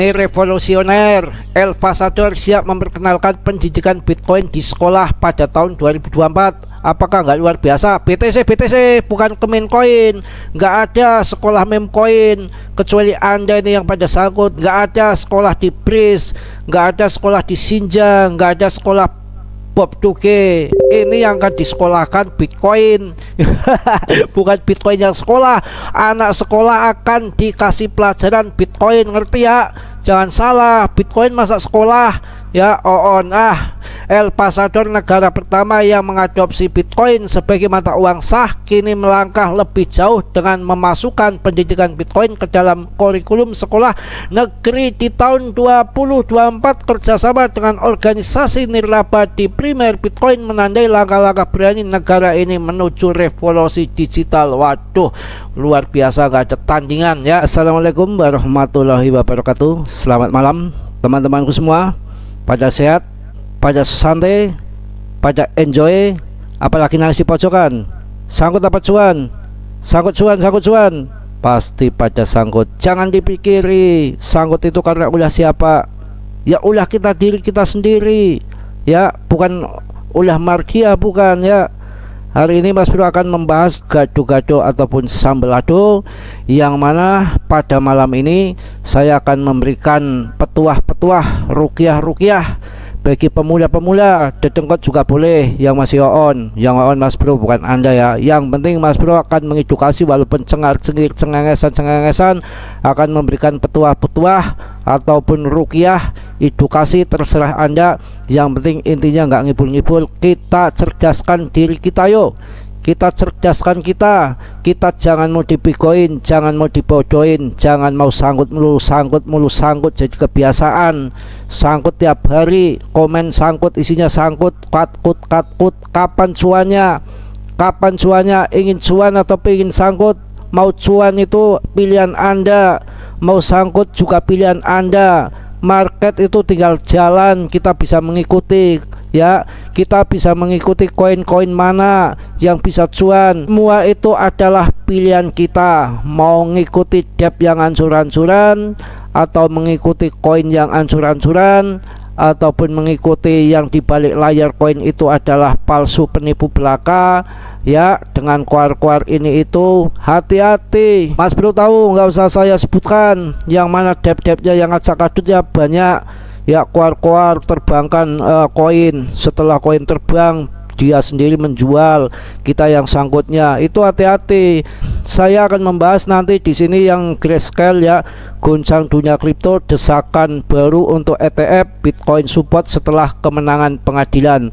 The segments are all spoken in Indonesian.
Ini revolusioner, El Pasador siap memperkenalkan pendidikan Bitcoin di sekolah pada tahun 2024. Apakah nggak luar biasa? BTC bukan Kemenkoin, nggak ada sekolah memcoin kecuali Anda ini yang pada sangkut. Nggak ada sekolah di BRIS, nggak ada sekolah di Xinjiang, nggak ada sekolah Bob Duge. Ini yang akan disekolahkan Bitcoin. Bukan Bitcoin yang sekolah. Anak sekolah akan dikasih pelajaran Bitcoin, ngerti ya? Jangan salah, Bitcoin masa sekolah ya. El Pasador negara pertama yang mengadopsi Bitcoin sebagai mata uang sah kini melangkah lebih jauh dengan memasukkan pendidikan Bitcoin ke dalam kurikulum sekolah negeri di tahun 2024 kerjasama dengan organisasi nirlaba di primer Bitcoin menandai langkah-langkah berani negara ini menuju revolusi digital. Waduh, luar biasa, gak ada tandingan ya. Assalamualaikum warahmatullahi wabarakatuh. Selamat malam teman-temanku semua. Pada sehat, pada santai, pada enjoy, apalagi nasi pojokan. Sangkut apa cuan? Sangkut cuan. Pasti pada sangkut. Jangan dipikiri sangkut itu karena ulah siapa. Ya ulah kita, diri kita sendiri. Ya, bukan ulah margia, bukan ya. Hari ini Mas Bro akan membahas gado-gado ataupun sambelado, yang mana pada malam ini saya akan memberikan petuah-petuah, rukiah-rukiah bagi pemula-pemula. Dedengkot juga boleh yang masih on. Yang on Mas Bro, bukan Anda ya. Yang penting Mas Bro akan mengedukasi, walaupun cengar-cengir, cengengesan akan memberikan petuah-petuah ataupun rukiah, edukasi terserah Anda. Yang penting intinya nggak ngibul-ngibul. Kita cerdaskan diri kita, yuk. Kita cerdaskan kita jangan mau dipigoin, jangan mau dibodohin, jangan mau sangkut mulu jadi kebiasaan. Sangkut tiap hari, komen sangkut, isinya sangkut, katkut. Kapan cuannya? Ingin cuan atau ingin sangkut? Mau cuan itu pilihan Anda, mau sangkut juga pilihan Anda. Market itu tinggal jalan, kita bisa mengikuti ya. Kita bisa mengikuti koin-koin mana yang bisa cuan. Semua itu adalah pilihan kita. Mau ngikuti dep yang ancur-ancuran, atau mengikuti koin yang ancur-ancuran, ataupun mengikuti yang di balik layar koin itu adalah palsu, penipu belaka ya. Dengan kuar-kuar ini itu hati-hati. Mas Bro tahu, nggak usah saya sebutkan yang mana dep-depnya yang acak adut ya. Banyak ya kuar-kuar terbangkan koin. Setelah koin terbang, dia sendiri menjual, kita yang sangkutnya itu hati-hati. Saya akan membahas nanti di sini yang grayscale ya, goncang dunia kripto, desakan baru untuk ETF Bitcoin support setelah kemenangan pengadilan.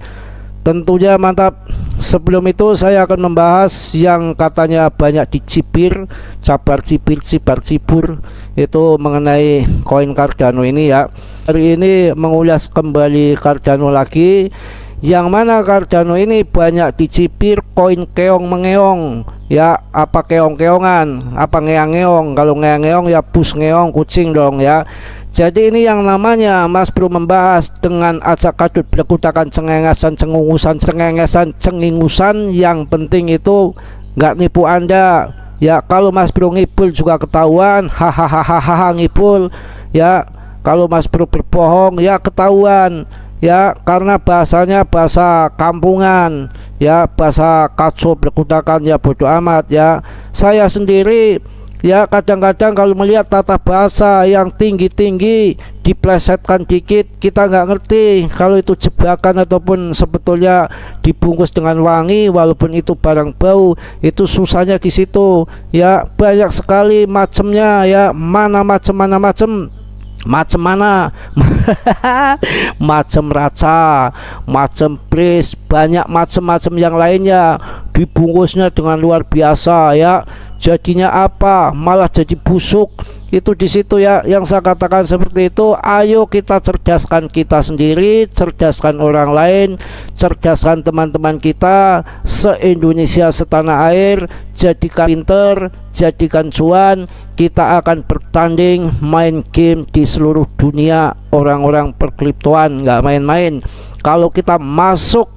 Tentunya mantap. Sebelum itu saya akan membahas yang katanya banyak dicibir, cibar cibur itu mengenai koin Cardano ini ya. Hari ini mengulas kembali Cardano lagi, yang mana Cardano ini banyak dicibir koin keong mengeong ya. Apa keong-keongan, apa ngeong-ngeong? Kalau ngeong-ngeong ya bus ngeong, kucing dong ya. Jadi ini yang namanya Mas Bro membahas dengan acak adut, belekutakan, cengengesan, cengingusan. Yang penting itu nggak nipu Anda ya. Kalau Mas Bro ngibul juga ketahuan, hahaha ngibul ya. Kalau Mas Bro berbohong ya ketahuan ya, karena bahasanya bahasa kampungan ya, bahasa kacau belekutakan ya, bodoh amat ya. Saya sendiri ya kadang-kadang kalau melihat tata bahasa yang tinggi-tinggi diplesetkan dikit, kita nggak ngerti kalau itu jebakan ataupun sebetulnya dibungkus dengan wangi, walaupun itu barang bau. Itu susahnya di situ ya. Banyak sekali macamnya ya. Mana macam macam raca, macam pris, banyak macam-macam yang lainnya. Dibungkusnya dengan luar biasa ya. Jadinya apa? Malah jadi busuk. Itu di situ ya yang saya katakan seperti itu. Ayo kita cerdaskan kita sendiri, cerdaskan orang lain, cerdaskan teman-teman kita se-Indonesia, setanah air. Jadikan pinter, jadikan cuan. Kita akan bertanding main game di seluruh dunia. Orang-orang perkriptoan nggak main-main. Kalau kita masuk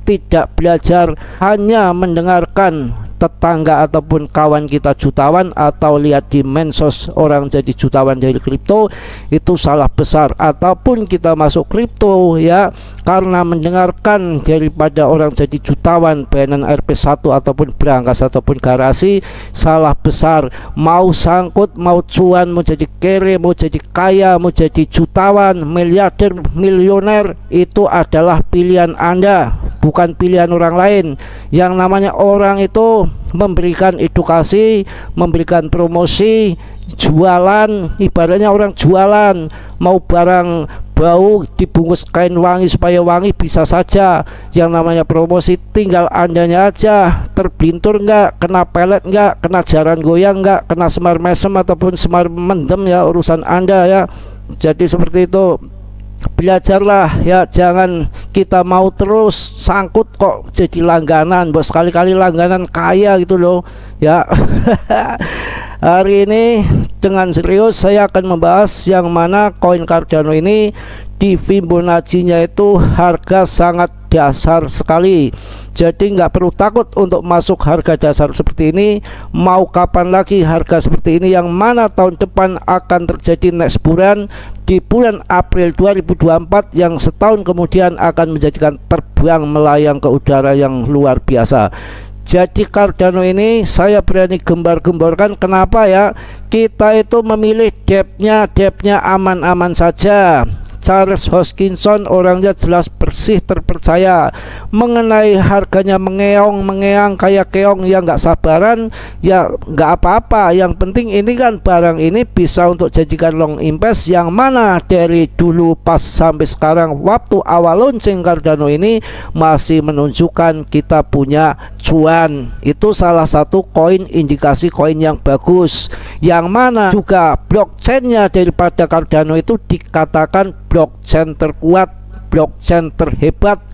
tidak belajar, hanya mendengarkan tetangga ataupun kawan kita jutawan, atau lihat di mensos orang jadi jutawan dari kripto, itu salah besar. Ataupun kita masuk kripto ya karena mendengarkan daripada orang jadi jutawan, Binance RP1 ataupun Brankas ataupun Garasi, salah besar. Mau sangkut, mau cuan, mau jadi kere, mau jadi kaya, mau jadi jutawan, miliarder, milioner, itu adalah pilihan Anda, bukan pilihan orang lain. Yang namanya orang itu memberikan edukasi, memberikan promosi, jualan, ibaratnya orang jualan, mau barang bau dibungkus kain wangi supaya wangi, bisa saja. Yang namanya promosi tinggal andanya aja, terbintur nggak, kena pelet nggak, kena jaran goyang nggak, kena semar mesem ataupun semar mendem, ya urusan Anda ya. Jadi seperti itu. Belajarlah ya, jangan kita mau terus sangkut kok jadi langganan, bos, sekali-kali langganan kaya gitu loh ya. Hari ini dengan serius saya akan membahas yang mana koin Cardano ini di Fibonacci-nya itu harga sangat dasar sekali. Jadi nggak perlu takut untuk masuk harga dasar seperti ini. Mau kapan lagi harga seperti ini, yang mana tahun depan akan terjadi next bulan di bulan April 2024, yang setahun kemudian akan menjadikan terbang melayang ke udara yang luar biasa. Jadi Cardano ini saya berani gembar-gemborkan. Kenapa ya? Kita itu memilih depnya aman-aman saja. Charles Hoskinson orangnya jelas, bersih, terpercaya. Mengenai harganya mengeang kayak keong, ya nggak sabaran, ya nggak apa-apa. Yang penting ini kan barang ini bisa untuk jadikan long invest, yang mana dari dulu pas sampai sekarang waktu awal launching Cardano ini masih menunjukkan kita punya cuan. Itu salah satu koin, indikasi koin yang bagus, yang mana juga blockchainnya daripada Cardano itu dikatakan blockchain terkuat, blockchain terhebat,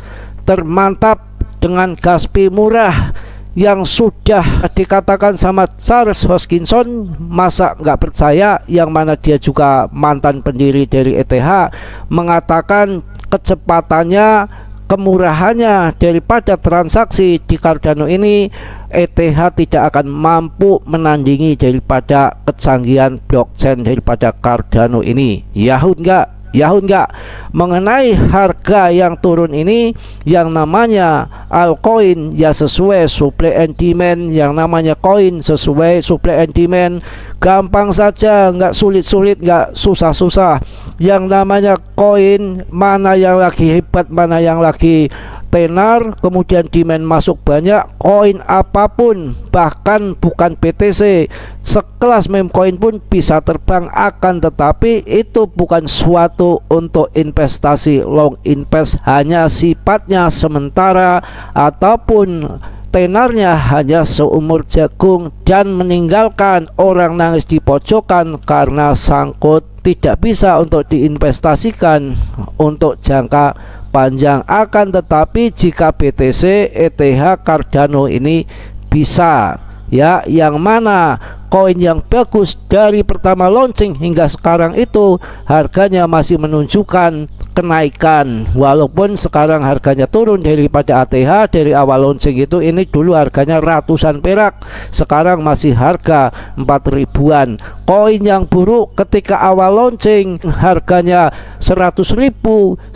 termantap, dengan gas fee murah, yang sudah dikatakan sama Charles Hoskinson. Masa nggak percaya? Yang mana dia juga mantan pendiri dari ETH, mengatakan kecepatannya, kemurahannya daripada transaksi di Cardano ini, ETH tidak akan mampu menandingi daripada kecanggihan blockchain daripada Cardano ini. Yahoo nggak? Yahoo nggak? Mengenai harga yang turun ini, yang namanya altcoin ya sesuai supply and demand. Yang namanya koin sesuai supply and demand, gampang saja, nggak sulit-sulit, nggak susah-susah. Yang namanya koin, mana yang lagi hebat, mana yang lagi tenar, kemudian demand masuk banyak, koin apapun, bahkan bukan BTC, sekelas meme coin pun bisa terbang. Akan tetapi itu bukan suatu untuk investasi long invest, hanya sifatnya sementara ataupun tenarnya hanya seumur jagung, dan meninggalkan orang nangis di pojokan karena sangkut, tidak bisa untuk diinvestasikan untuk jangka panjang. Akan tetapi jika BTC, ETH, Cardano ini bisa ya, yang mana koin yang bagus dari pertama launching hingga sekarang itu harganya masih menunjukkan kenaikan, walaupun sekarang harganya turun daripada ATH. Dari awal launching itu, ini dulu harganya ratusan perak, sekarang masih harga 4 ribuan. Koin yang buruk ketika awal launching harganya 100.000,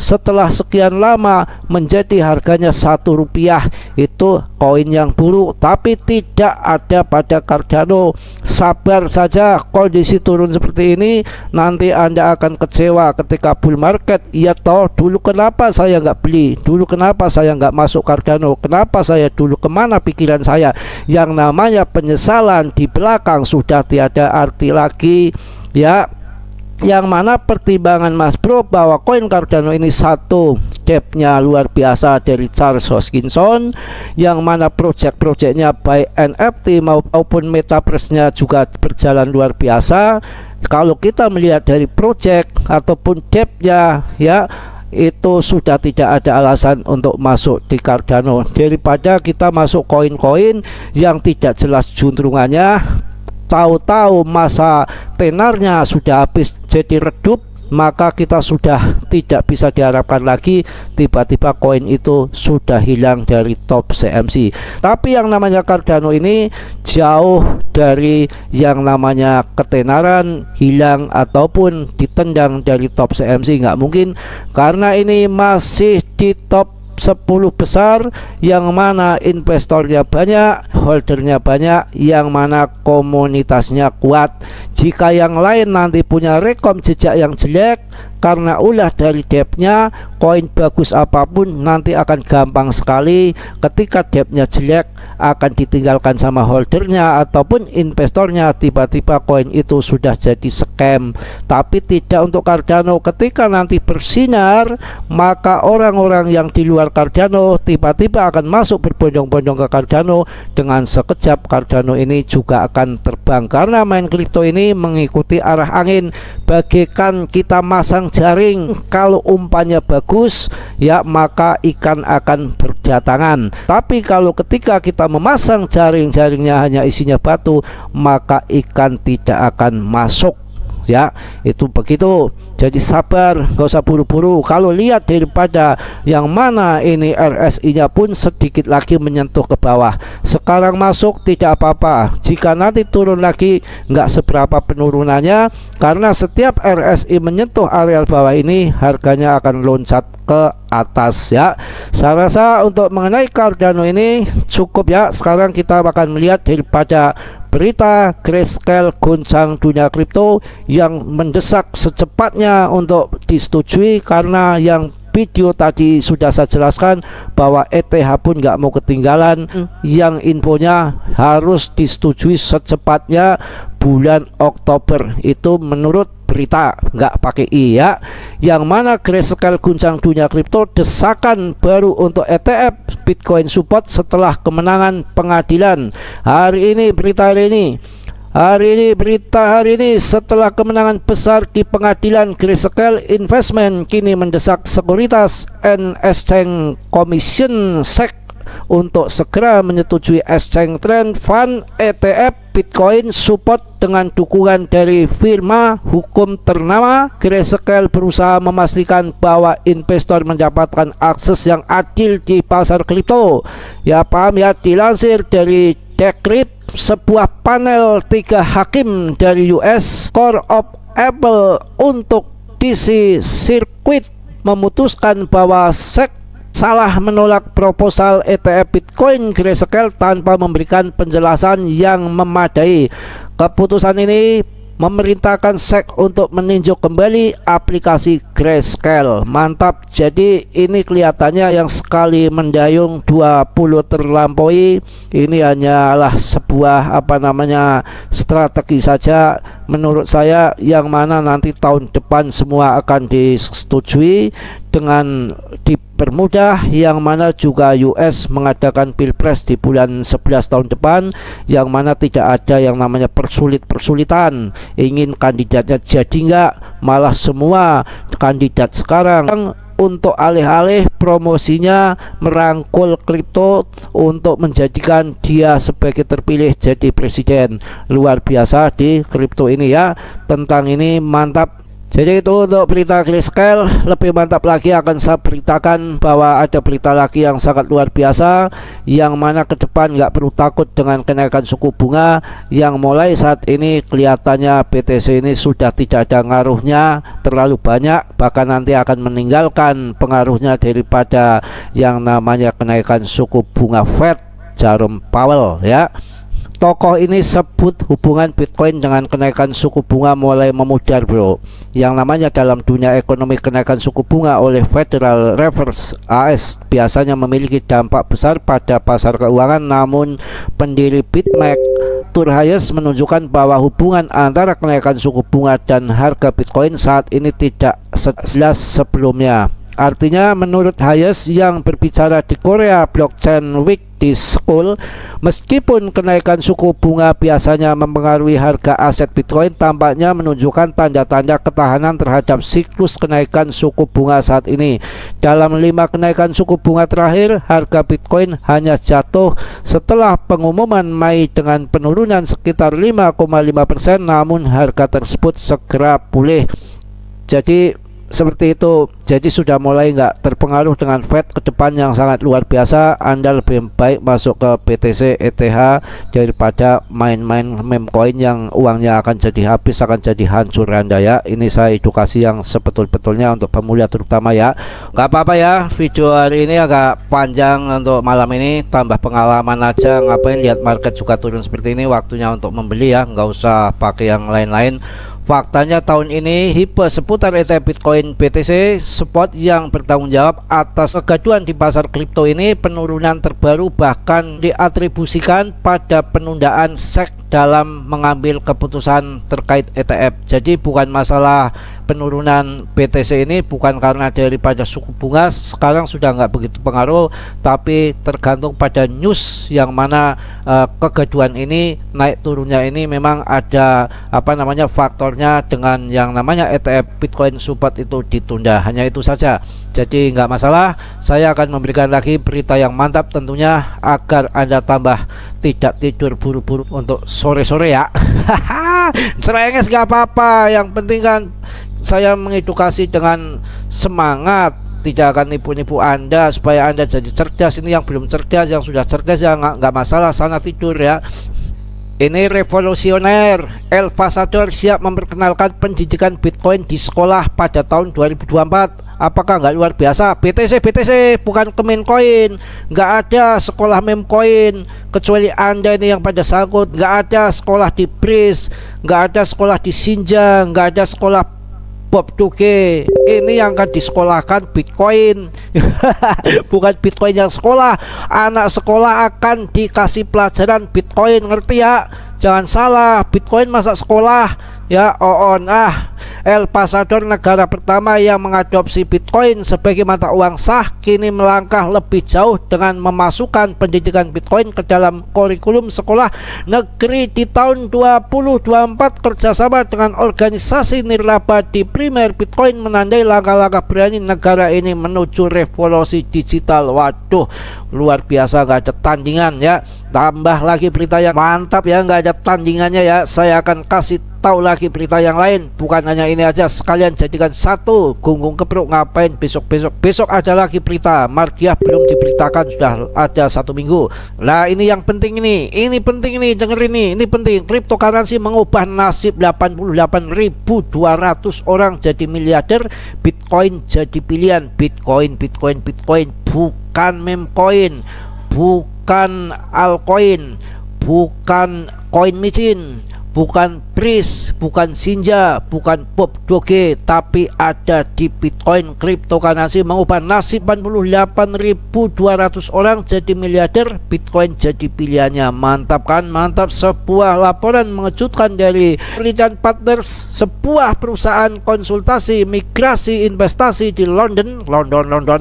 setelah sekian lama menjadi harganya 1 rupiah. Itu koin yang buruk, tapi tidak ada pada Cardano. Sabar saja, kondisi turun seperti ini nanti Anda akan kecewa ketika bull market. Ya toh, dulu kenapa saya nggak beli, dulu kenapa saya nggak masuk Cardano, kenapa saya dulu, kemana pikiran saya. Yang namanya penyesalan di belakang sudah tiada arti lagi ya. Yang mana pertimbangan Mas Bro bahwa koin Cardano ini satu, depthnya luar biasa dari Charles Hoskinson, yang mana project-projectnya baik NFT maupun metaverse-nya juga berjalan luar biasa. Kalau kita melihat dari project ataupun depthnya ya, itu sudah tidak ada alasan untuk masuk di Cardano, daripada kita masuk koin-koin yang tidak jelas juntrungannya, tahu-tahu masa tenarnya sudah habis jadi redup, maka kita sudah tidak bisa diharapkan lagi tiba-tiba koin itu sudah hilang dari top CMC. Tapi yang namanya Cardano ini jauh dari yang namanya ketenaran, hilang ataupun ditendang dari top CMC, nggak mungkin, karena ini masih di top 10 besar, yang mana investornya banyak, holdernya banyak, yang mana komunitasnya kuat. Jika yang lain nanti punya rekam jejak yang jelek karena ulah dari debtnya, koin bagus apapun nanti akan gampang sekali ketika debtnya jelek akan ditinggalkan sama holdernya ataupun investornya. Tiba-tiba koin itu sudah jadi scam. Tapi tidak untuk Cardano. Ketika nanti bersinar, maka orang-orang yang di luar Cardano tiba-tiba akan masuk berbondong-bondong ke Cardano. Dengan sekejap Cardano ini juga akan terbang, karena main kripto ini mengikuti arah angin, bagaikan kita masang jaring. Kalau umpannya bagus ya maka ikan akan berdatangan, tapi kalau ketika kita memasang jaring-jaringnya hanya isinya batu, maka ikan tidak akan masuk. Ya, itu begitu. Jadi sabar, gak usah buru-buru. Kalau lihat daripada yang mana ini RSI-nya pun sedikit lagi menyentuh ke bawah. Sekarang masuk tidak apa-apa. Jika nanti turun lagi nggak seberapa penurunannya, karena setiap RSI menyentuh areal bawah ini harganya akan loncat ke atas ya. Saya rasa untuk mengenai Cardano ini cukup ya. Sekarang kita akan melihat daripada berita Grayscale goncang dunia kripto yang mendesak secepatnya untuk disetujui, karena yang video tadi sudah saya jelaskan bahwa ETH pun nggak mau ketinggalan. Yang infonya harus disetujui secepatnya bulan Oktober, itu menurut berita, nggak pakai i ya. Yang mana Grayscale guncang dunia kripto, desakan baru untuk ETF Bitcoin support setelah kemenangan pengadilan. Hari ini berita hari ini setelah kemenangan besar di pengadilan, Grayscale Investment kini mendesak Securities and Exchange Commission SEC untuk segera menyetujui Exchange Trend Fund ETF Bitcoin support dengan dukungan dari firma hukum ternama. Grayscale berusaha memastikan bahwa investor mendapatkan akses yang adil di pasar kripto. Ya paham ya, dilansir dari Decrypt, sebuah panel 3 hakim dari US Court of Appeal untuk DC Circuit memutuskan bahwa SEC salah menolak proposal ETF Bitcoin Grayscale tanpa memberikan penjelasan yang memadai. Keputusan ini memerintahkan SEC untuk meninjau kembali aplikasi Grayscale. Mantap. Jadi ini kelihatannya yang sekali mendayung 20 terlampaui. Ini hanyalah sebuah strategi saja menurut saya, yang mana nanti tahun depan semua akan disetujui dengan dipermudah, yang mana juga US mengadakan pilpres di bulan 11 tahun depan, yang mana tidak ada yang namanya persulit-persulitan ingin kandidatnya jadi enggak, malah semua kandidat sekarang untuk alih-alih promosinya merangkul kripto untuk menjadikan dia sebagai terpilih jadi presiden. Luar biasa di kripto ini ya. Tentang ini mantap. Jadi itu untuk berita Grayscale. Lebih mantap lagi akan saya beritakan bahwa ada berita lagi yang sangat luar biasa, yang mana ke depan nggak perlu takut dengan kenaikan suku bunga, yang mulai saat ini kelihatannya BTC ini sudah tidak ada ngaruhnya terlalu banyak, bahkan nanti akan meninggalkan pengaruhnya daripada yang namanya kenaikan suku bunga Fed Jerome Powell ya. Tokoh ini sebut hubungan Bitcoin dengan kenaikan suku bunga mulai memudar bro. Yang namanya dalam dunia ekonomi, kenaikan suku bunga oleh Federal Reserve AS biasanya memiliki dampak besar pada pasar keuangan. Namun pendiri BitMEX Arthur Hayes menunjukkan bahwa hubungan antara kenaikan suku bunga dan harga Bitcoin saat ini tidak sejelas sebelumnya. Artinya menurut Hayes yang berbicara di Korea Blockchain Week di Seoul, meskipun kenaikan suku bunga biasanya mempengaruhi harga aset Bitcoin, tampaknya menunjukkan tanda-tanda ketahanan terhadap siklus kenaikan suku bunga saat ini. Dalam 5 kenaikan suku bunga terakhir, harga Bitcoin hanya jatuh setelah pengumuman Mei dengan penurunan sekitar 5,5%, namun harga tersebut segera pulih. Jadi seperti itu. Jadi sudah mulai nggak terpengaruh dengan Fed ke depan yang sangat luar biasa. Anda lebih baik masuk ke BTC, ETH daripada main-main meme coin yang uangnya akan jadi habis, akan jadi hancur Anda ya. Ini saya edukasi yang sebetul-betulnya untuk pemula terutama ya. Nggak apa-apa ya, video hari ini agak panjang untuk malam ini, tambah pengalaman aja. Ngapain lihat market juga turun seperti ini, waktunya untuk membeli ya, nggak usah pakai yang lain-lain. Faktanya tahun ini hype seputar ETF Bitcoin BTC Spot yang bertanggung jawab atas kegaduhan di pasar kripto ini. Penurunan terbaru bahkan diatribusikan pada penundaan SEC dalam mengambil keputusan terkait ETF. Jadi bukan masalah penurunan BTC ini bukan karena daripada suku bunga sekarang sudah nggak begitu pengaruh, tapi tergantung pada news yang mana kegaduhan ini naik turunnya ini memang ada faktornya dengan yang namanya ETF Bitcoin Support itu ditunda. Hanya itu saja. Jadi nggak masalah. Saya akan memberikan lagi berita yang mantap tentunya agar Anda tambah tidak tidur buru-buru untuk sore-sore ya. Cerenges nggak apa-apa. Yang penting kan saya mengedukasi dengan semangat, tidak akan nipu-nipu Anda supaya Anda jadi cerdas. Ini yang belum cerdas, yang sudah cerdas ya nggak masalah, sana tidur ya. Ini revolusioner. El Pasador siap memperkenalkan pendidikan Bitcoin di sekolah pada tahun 2024. Apakah nggak luar biasa? BTC bukan ke meme coin. Nggak ada sekolah meme coin kecuali Anda ini yang pada sangkut. Nggak ada sekolah di Breeze, nggak ada sekolah di Sinja, nggak ada sekolah Bob Duke. Ini yang akan disekolahkan Bitcoin. Bukan Bitcoin yang sekolah. Anak sekolah akan dikasih pelajaran Bitcoin, ngerti ya? Jangan salah, Bitcoin masa sekolah ya. El Pasador negara pertama yang mengadopsi Bitcoin sebagai mata uang sah kini melangkah lebih jauh dengan memasukkan pendidikan Bitcoin ke dalam kurikulum sekolah negeri di tahun 2024 kerjasama dengan organisasi nirlaba di primer Bitcoin menandai langkah-langkah berani negara ini menuju revolusi digital. Waduh, luar biasa, nggak ada tandingan ya. Tambah lagi berita yang mantap ya, nggak ada tandingannya ya. Saya akan kasih tahu lagi berita yang lain, bukan hanya ini aja, sekalian jadikan satu. Gunggung kepruk ngapain besok ada lagi berita. Mardiah belum diberitakan, sudah ada 1 minggu. Nah ini yang penting ini penting ini, dengerin ini penting. Cryptocurrency mengubah nasib 88.200 orang jadi miliarder. Bitcoin jadi pilihan. Bitcoin bukan meme coin, bukan altcoin, bukan koin micin, bukan Breeze, bukan Sinja, bukan Bob Doge, tapi ada di Bitcoin. Cryptocurrency mengubah nasib 88.200 orang jadi miliarder. Bitcoin jadi pilihannya. Mantap kan? Mantap. Sebuah laporan mengejutkan dari Brilliant Partners, sebuah perusahaan konsultasi migrasi investasi di London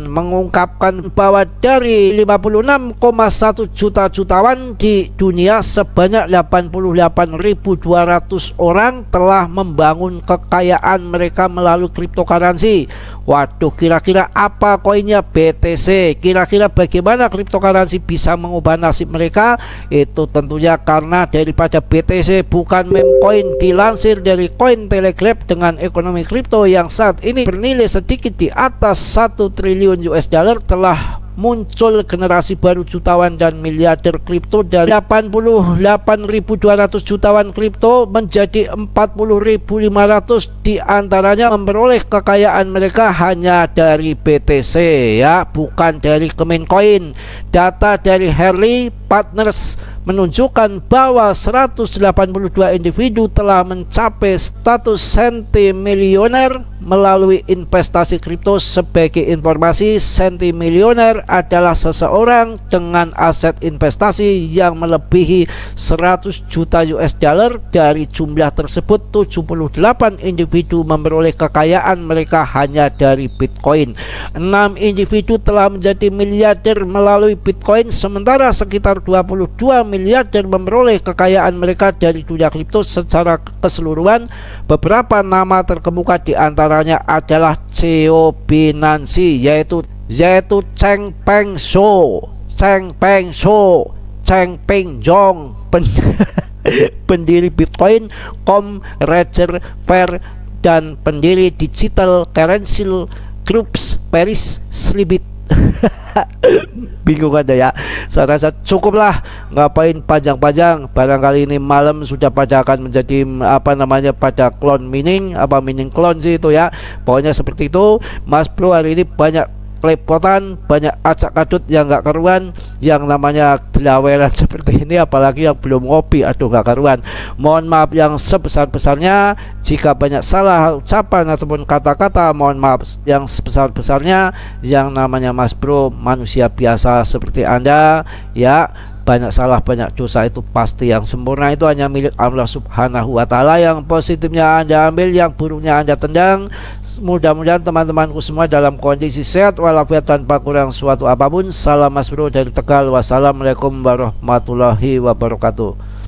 mengungkapkan bahwa dari 56,1 juta jutawan di dunia, sebanyak 88.200 orang telah membangun kekayaan mereka melalui cryptocurrency. Waduh, kira-kira apa koinnya? BTC. Kira-kira bagaimana cryptocurrency bisa mengubah nasib mereka? Itu tentunya karena daripada BTC bukan meme coin. Dilansir dari Cointelegraph, dengan ekonomi kripto yang saat ini bernilai sedikit di atas 1 triliun US dollar, telah muncul generasi baru jutawan dan miliarder kripto. Dari 88.200 jutawan kripto menjadi 40.500 diantaranya memperoleh kekayaan mereka hanya dari BTC ya, bukan dari Kemen Coin. Data dari Harley Partners menunjukkan bahwa 182 individu telah mencapai status sentimilioner melalui investasi kripto. Sebagai informasi, sentimilioner adalah seseorang dengan aset investasi yang melebihi 100 juta US dollar. Dari jumlah tersebut, 78 individu memperoleh kekayaan mereka hanya dari Bitcoin. 6 individu telah menjadi miliarder melalui Bitcoin, sementara sekitar 22 miliarder memperoleh kekayaan mereka dari dunia kripto secara keseluruhan. Beberapa nama terkemuka di antaranya adalah CEO Binance, yaitu Changpeng Zhou, Changpeng Zhong, pendiri Bitcoin.com, Roger Ver, dan pendiri Digital Currency Groups Paris Slibit. Bingung ada ya. Saya rasa cukuplah, ngapain panjang-panjang. Barangkali ini malam sudah pada akan menjadi pada clone mining, mining clone sih itu ya. Pokoknya seperti itu. Mas Bro hari ini banyak kelepotan, banyak acak-adut yang gak karuan, yang namanya delaweran seperti ini, apalagi yang belum ngopi, aduh gak karuan. Mohon maaf yang sebesar-besarnya jika banyak salah ucapan ataupun kata-kata, mohon maaf yang sebesar-besarnya. Yang namanya Mas Bro manusia biasa seperti Anda ya. Banyak salah, banyak dosa, itu pasti. Yang sempurna itu hanya milik Allah Subhanahu wa Ta'ala. Yang positifnya Anda ambil, yang buruknya Anda tendang. Mudah-mudahan teman-temanku semua dalam kondisi sehat walafiat tanpa kurang suatu apapun. Salam Mas Bro dari Tegal. Wassalamualaikum warahmatullahi wabarakatuh.